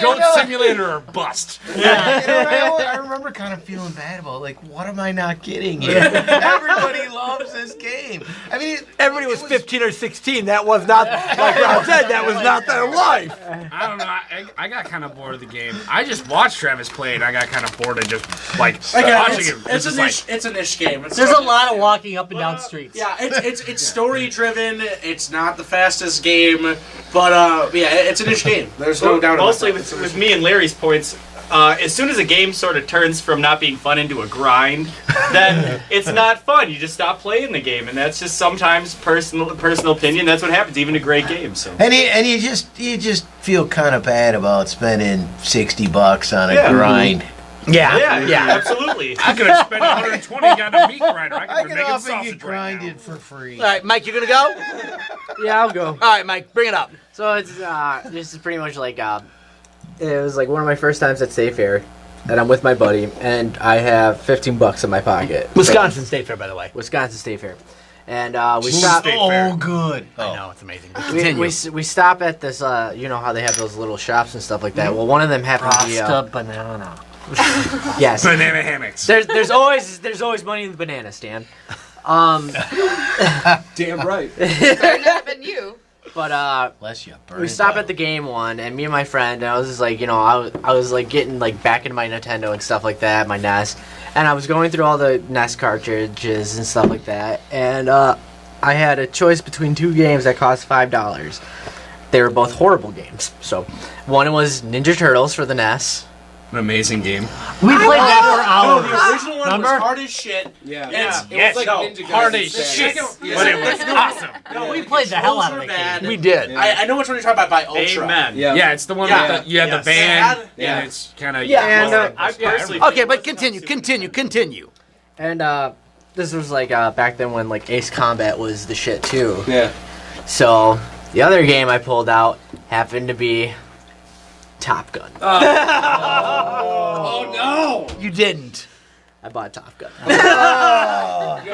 Goat Simulator or bust. Yeah. You know, I remember kind of feeling bad about like, what am I not getting here? Everybody loves this game. I mean, Everybody was 15 or 16. That was not, like Rob said, that was not their life. I don't know. I got kind of bored of the game. I just watched Travis play, and I got kind of bored of just like watching it. It's just a niche. It's a niche game. It's There's a lot of walking up and down streets. Yeah, it's story driven. It's not the fastest game, but yeah, it's a niche game. There's no doubt about Mostly that. with me and Larry's points, as soon as a game sort of turns from not being fun into a grind, then it's not fun. You just stop playing the game, and that's just sometimes personal opinion. That's what happens, even a great game. So. and you just feel kind of bad about spending $60 on a Yeah. grind. Yeah, absolutely. I could have spent 120 and got a meat grinder. I could have been making often sausage get right now. grinded for free. All right, Mike, you gonna go? Yeah, I'll go. All right, Mike, bring it up. So it's this is pretty much like it was like one of my first times at State Fair, and I'm with my buddy, and I have $15 in my pocket. Wisconsin State Fair, by the way. Wisconsin State Fair, and we stop. State Fair. Oh, good. I know it's amazing. But We, continue. we stop at this. You know how they have those little shops and stuff like that. Well, one of them happened to be. Rasta banana. Yes. Banana hammocks. There's always money in the banana stand. Damn right. Better not have been you. But Bless you. we stopped at the game one, and me and my friend, and I was just like, I was like getting like back into my Nintendo and stuff like that, my NES, and I was going through all the NES cartridges and stuff like that, and I had a choice between two games that cost $5. They were both horrible games. So one was Ninja Turtles for the NES. An amazing game. We played that for No, hours. the original one Remember? was hard as shit. Yeah. Yes. It was like no, Ninja hard Gaiden as style. shit, but it was awesome. No, We played the hell out of controls that were game. bad. We did. I know which one you're talking about by Ultra. Amen. Yeah. Yeah, it's the one Yeah. with the, you had Yes. the band, Yeah. and it's kind of And, I personally Okay, think but it continue, wasn't continue. And this was like back then when like Ace Combat was the shit too. Yeah. So the other game I pulled out happened to be Top Gun. Oh no! You didn't. I bought Top Gun. You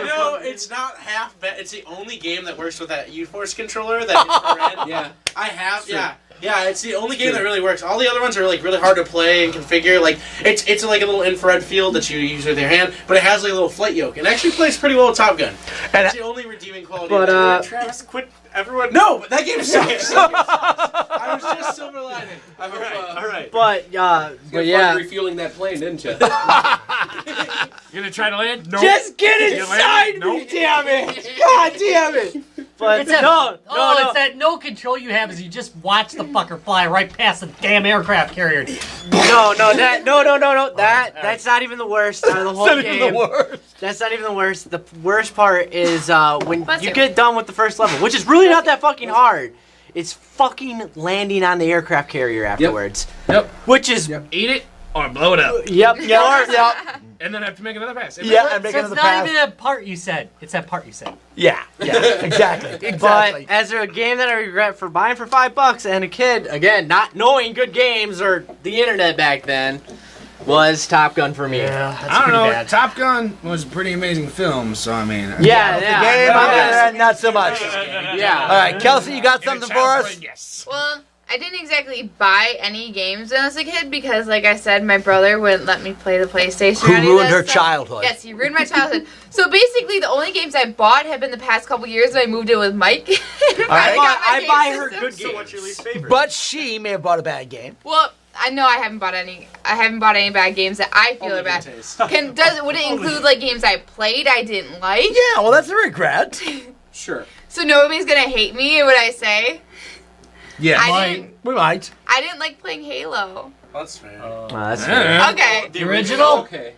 know, it's not half bad. It's the only game that works with that U-Force controller, that infrared. Yeah. I have, True. yeah. Yeah, it's the only game that really works. All the other ones are like really hard to play and configure. Like it's like a little infrared field that you use with your hand, but it has like a little flight yoke. It actually plays pretty well with Top Gun. And It's the only redeeming quality. But, of it. Travis, quit. Everyone. No, but that game sucks. I was just silver lining. I hope, All right. But yeah. refueling that plane, didn't you? You gonna try to land? Nope. Just get You inside landed? me, Nope. damn it! God damn it! But It's that, no. it's that no control you have as you just watch the fucker fly right past the damn aircraft carrier. No. That's not even the worst out of the whole Not game. even the worst. That's not even the worst. The worst part is when Bless you you. get done with the first level, which is really not that fucking hard. It's fucking landing on the aircraft carrier afterwards. Yep. Which is Eat it or blow it up, yep. and then have to make another pass. Yeah, and So make it's another not pass. even that part you said. It's that part you said. Yeah, exactly. But as a game that I regret for buying for $5 and a kid, again, not knowing good games or the internet back then, was Top Gun for me. Yeah, that's I don't pretty know. bad. Top Gun was a pretty amazing film, so I mean. Yeah. Game, not so much. Yeah. All right, Kelsey, you got In a something for child's us? brain, yes. Well, I didn't exactly buy any games when I was a kid because, like I said, my brother wouldn't let me play the PlayStation. Who or any of ruined that her stuff. childhood? Yes, he ruined my childhood. So basically, the only games I bought have been the past couple years when I moved in with Mike. I buy her good games. games. So what's your least favorite? But she may have bought a bad game. Well, I know I haven't bought any. I haven't bought any bad games that I feel are bad. Would it include like games I played I didn't like? Yeah, well, that's a regret. Sure. So nobody's gonna hate me when I say Yeah. We might. I didn't like playing Halo. That's fair. That's Yeah. Okay. The original? Okay.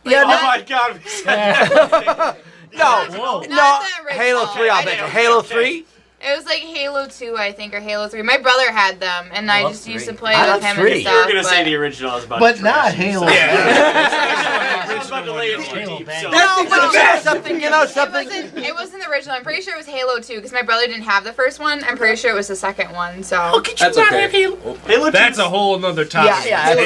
Yeah, Oh my God. We said that. No, Whoa. Not no. the original. Halo 3, I'll I bet you. didn't- Halo 3? It was like Halo 2, I think, or Halo 3. My brother had them, and I love just used 3. to play I with love him 3. and You stuff. were gonna say but- the original. I was about But to not trash it. Halo. I was about to lay it too Halo deep. bang. So. No, but you know something, It wasn't the original. I'm pretty sure it was Halo 2 because my brother didn't have the first one. I'm pretty sure it was the second one. So That's okay. Halo That's 2's a whole nother topic. Yeah, yeah. Let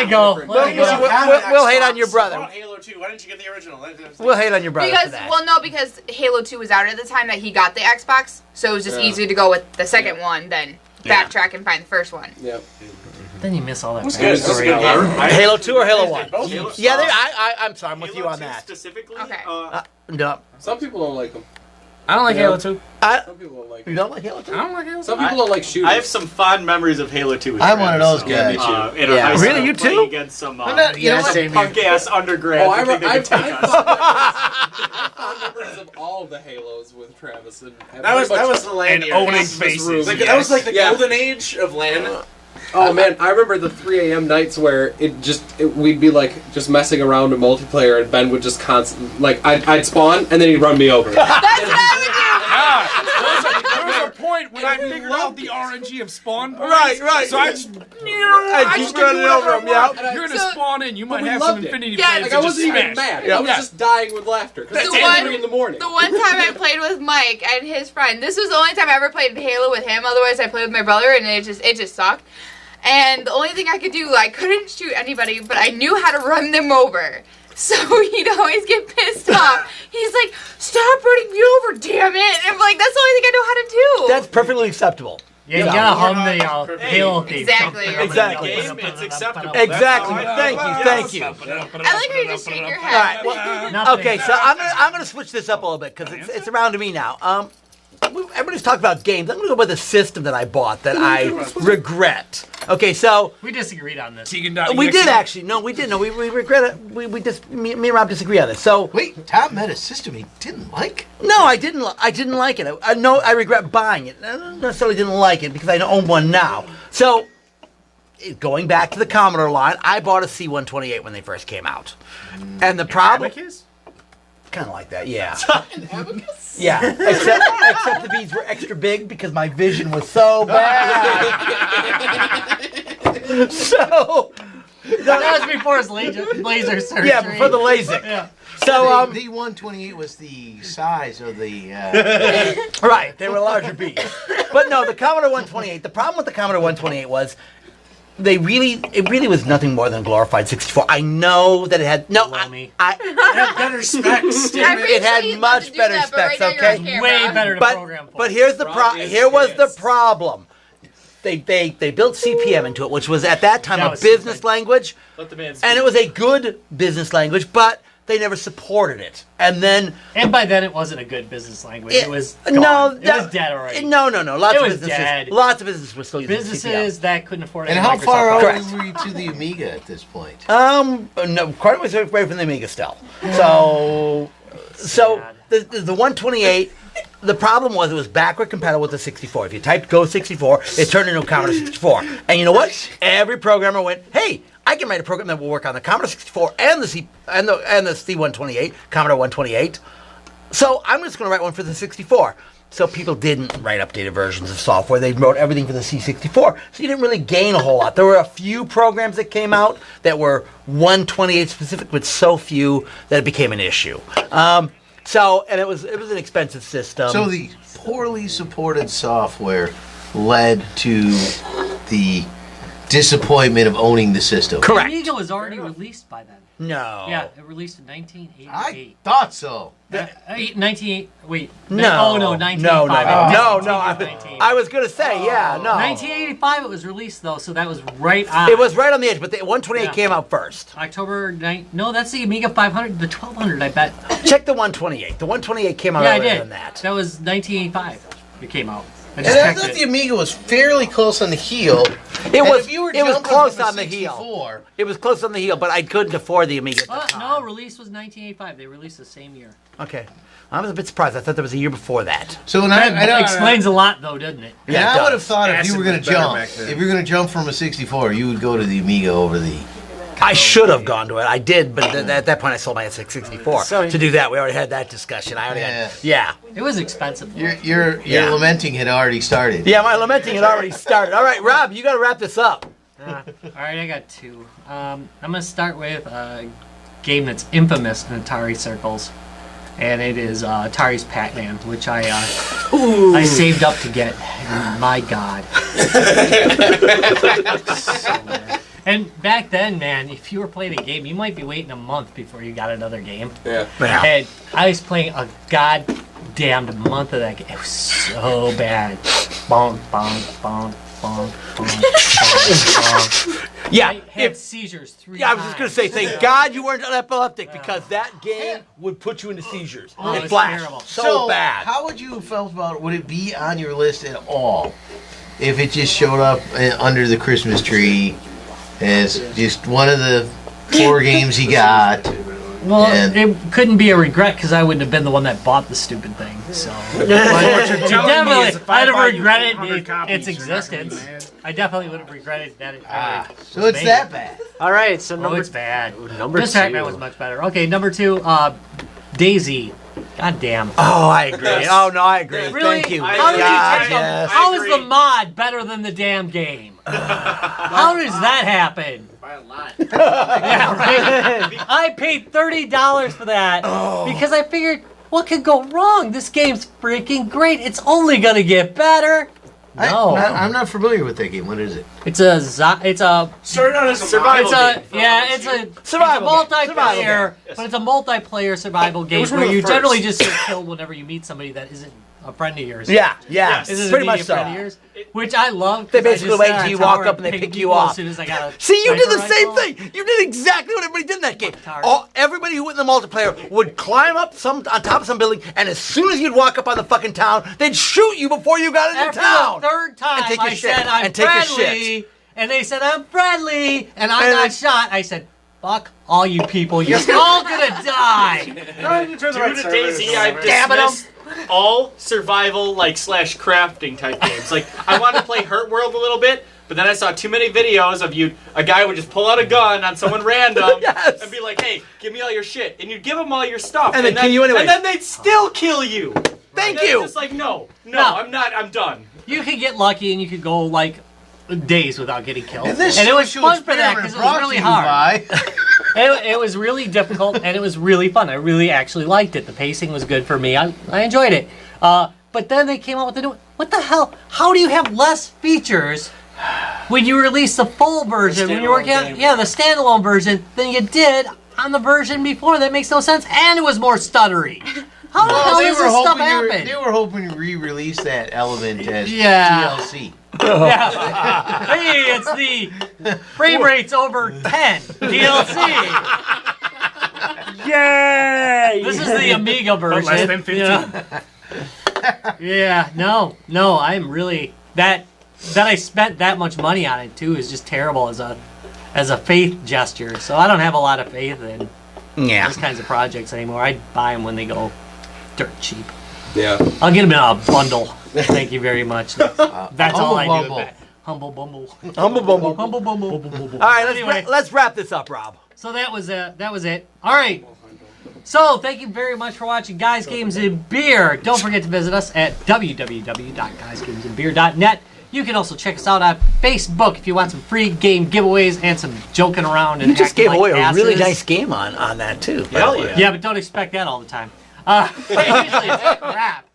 it go. Let it go. We'll hate on your brother. I bought Halo 2. Why didn't you get the original? We'll hate on your brother for because that. because Halo 2 was out at the time that he got the Xbox, so it was just easier to go with the second one than backtrack and find the first one. Yep. Then you miss all that That's good. That's a backstory. good game. Halo 2 or Halo 1? Both. Yeah, I'm sorry, I'm with you Halo on 2 that. Specifically, Okay. No, Some people don't like them. I don't like Yeah. Halo 2. Some people don't like You them. don't like Halo 2? I don't like Halo 2. Some people don't like shooters. I have some fond memories of Halo 2. with I'm one of Travis, those guys. in our Yeah. high school, Really, you playing too? Against some, I'm not- you know what? same punk ass undergrads. Oh, who think they can take us. I found memories of all the Halos with Travis and That was the land And era. owning Half this room. faces. Like, that was like the Yeah. golden age of land. Oh man, I remember the 3 a.m. nights where we'd be like just messing around in multiplayer, and Ben would just I'd spawn and then he'd run me over. There was a point point when I figured out the RNG of spawn points. Right. So I just, I just run it over him, yeah. You're gonna So- spawn in. You might we have some loved it. infinity Yeah, blades Like, that I just wasn't even smash. mad. I was just dying with laughter. Because it's The one- 3 in the morning. The one time I played with Mike and his friend, this was the only time I ever played Halo with him. Otherwise, I played with my brother, and it just sucked. And the only thing I could do, I couldn't shoot anybody, but I knew how to run them over. So he'd always get pissed off. He's like, "Stop running me over, damn it!" And I'm like, "That's the only thing I know how to do." That's perfectly acceptable. Yeah, you gotta hum the Halo theme. Exactly. Exactly. In the game, it's acceptable. Exactly. That's Thank you. I like how you just shake your All head. right. Well, Nothing. okay, so I'm gonna switch this up a little bit because it's around to me now. Everybody's talking about games. I'm gonna go with a system that I bought that I regret. Okay, so We disagreed on this. we did actually. No, we didn't. No, we regret it. We just me and Rob disagree on this. So Wait, Tom had a system he didn't like? no, I didn't. I didn't like it. I regret buying it. I don't necessarily didn't like it because I own one now. So going back to the Commodore line, I bought a C-128 when they first came out, and the problem. Kind of like that, yeah. Yeah, except the beads were extra big because my vision was so bad. So That was before his laser surgery. yeah, before the LASIK. Yeah. So the 128 was the size of the. right, they were larger beads. But no, the Commodore 128. The problem with the Commodore 128 was it really was nothing more than a glorified 64. I know that it had It Have better specs. I'm pretty It had sure you'd love much to do better that, but right specs, now you're on okay? camera. way better to program for. But here's the Obvious here was the skits. problem. They built CPM into it, which was at that time That a was business stupid. language, Let the man speak. and it was a good business language, but they never supported it. And then And by then, it wasn't a good business language. It was gone. no, It was dead already. No. Lots It of was businesses, dead. lots of businesses were still using Businesses that couldn't afford it. And how far out Correct. were you to the Amiga at this point? CPM. No, quite a ways away from the Amiga still. So Sad. the 128. The problem was it was backward compatible with the 64. If you typed Go 64, it turned into a Commodore 64. And you know what? Every programmer went, "Hey, I can write a program that will work on the Commodore 64 and the C128, Commodore 128. So I'm just going to write one for the 64." So people didn't write updated versions of software. They wrote everything for the C64. So you didn't really gain a whole lot. There were a few programs that came out that were 128 specific, but so few that it became an issue. And it was an expensive system. So the poorly supported software led to the disappointment of owning the system. Correct. Amiga was already released by then. No. Yeah, it released in 1988. I thought so. 1988. Wait. No. Oh no, No, 1985. no. I was going to say, yeah, no. 1985 it was released though, so that was right on. It was right on the edge, but the 128 Yeah. came out first. October 9. No, that's the Amiga 500, the 1200, I bet. Check the 128. The 128 came out Yeah, I earlier did. than that. That was 1985. It came out. I And just I checked thought it. the Amiga was fairly close on the heel. It And was if you were it was jumping close from a on the heel. 64, It was close on the heel, but I couldn't afford the Amiga at the time. No, release was 1985. They released the same year. Okay. I was a bit surprised. I thought there was a year before that. So when That explains a lot, though, doesn't it? And Yeah, it I would does. have thought if you were Acid going was to better jump, back then. if you're going to jump from a 64, you would go to the Amiga over the. I should have gone to it. I did, but at that point I sold my S64 So- to do that. We already had that discussion. I already had, yeah. It was expensive. Your Yeah. lamenting had already started. Yeah, my lamenting had already started. All right, Rob, you got to wrap this up. All right, I got two. I'm gonna start with a game that's infamous in Atari circles, and it is Atari's Pac-Man, which I saved up to get. And my God. So bad. And back then, man, if you were playing a game, you might be waiting a month before you got another game. Yeah. Yeah. And I was playing a goddamned month of that game. It was so bad. Bonk, bonk, bonk, bonk, bonk, bonk, bonk. Yeah, I had if, seizures 3 yeah, I times. was just going to say, thank God you weren't epileptic because that game would put you into seizures. Oh, It it's flashed terrible. so bad. How would you have felt about it? Would it be on your list at all if it just showed up under the Christmas tree as just one of the 4 games he got? Well, And- it couldn't be a regret because I wouldn't have been the one that bought the stupid thing. So, What you're telling me definitely, is if I I'd have buy you regretted 100 copies, its you're not gonna be existence. mad? I definitely would have regretted that. So it's that bad. All right, so Oh, number it's bad. number This Pac-Man two. was much better. Okay, number 2, Daisy, God damn. Oh, I agree. Oh no, I agree. Really? Thank you. How, did God, you take yes. how is the mod better than the damn game? How does that happen? By a lot. Yeah, right. I paid $30 for that because I figured, what could go wrong? This game's freaking great. It's only gonna get better. No, I'm not familiar with that game. What is it? it's a Started out as a Survival survival game. it's a Survival game. multiplayer, Survival but it's a multiplayer survival game was one where of the you first. generally just get killed whenever you meet somebody that isn't a friend of yours. Yeah, yeah. Yes. Isn't Pretty an much immediate so. friend of yours, which I love. They 'cause I basically just wait said until you that's how walk I up and they pick pick you people off. As soon as I got a See, you did the sniper same rifle. thing. You did exactly what everybody did in that game. Retarded. Everybody who went in the multiplayer would climb up on top of some building, and as soon as you'd walk up on the fucking town, they'd shoot you before you got into After town. the third time, take your I shit. said I'm And take your friendly, and they said I'm friendly, and I And got then- shot. I said, "Fuck all you people! You're all gonna die." Due to Daisy, I Damn it, dismissed all survival slash crafting type games. Like I wanted to play Hurt World a little bit, but then I saw too many videos of a guy would just pull out a gun on someone random Yes. and be like, "Hey, give me all your shit," and you'd give them all your stuff, And they'd kill you anyways. and then they'd still kill you. Thank And you. It's just like no, No. I'm not. I'm done. You could get lucky, and you could go days without getting killed, And this it was social fun for that because it was experiment really brought to you hard. by- It was really difficult, and it was really fun. I really actually liked it. The pacing was good for me. I enjoyed it. But then they came out with the new. What the hell? How do you have less features when you release the full version? When you're working on the standalone version than you did on the version before? That makes no sense. And it was more stuttery. How the hell does this stuff happen? They were hoping to re-release that element as Yeah. DLC. Yeah. Hey, it's the frame rate's over 10 DLC. Yay! This is the Amiga version. less than 15. Yeah, no, I'm really that I spent that much money on it too is just terrible as a faith gesture. So I don't have a lot of faith in Yeah. those kinds of projects anymore. I buy them when they go dirt cheap. Yeah. I'll get them in a bundle. Thank you very much. That's all I do. Humble with that. Humble bumble. Humble bumble. Humble bumble. All right, Anyway. let's wrap this up, Rob. So that was it. All right. So thank you very much for watching Guys, Games, and Beer. Don't forget to visit us at www.guysgamesandbeer.net. You can also check us out on Facebook if you want some free game giveaways and some joking around and You just acting gave like away a really asses. nice game on that too. Hell yeah. Yeah, but don't expect that all the time. Usually it's crap.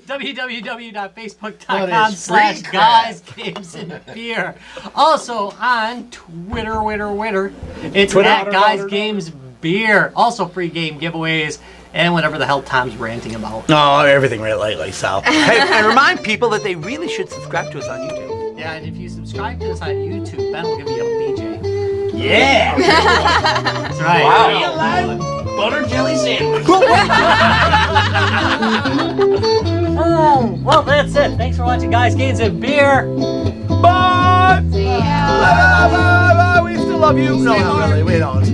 www.facebook.com/Guys, Games, and Beer. Also on Twitter. It's at Guys, Games, Beer. Also free game giveaways and whatever the hell Tom's ranting about. No, everything right lately, Sal. Hey, and remind people that they really should subscribe to us on YouTube. Yeah, and if you subscribe to us on YouTube, Ben will give you a BJ. Yeah. That's right. Wow. Butter jelly sandwich. Well, that's it. Thanks for watching Guys, Games, and Beer. Bye. See ya. Bye. We still love you. No, not really. We don't.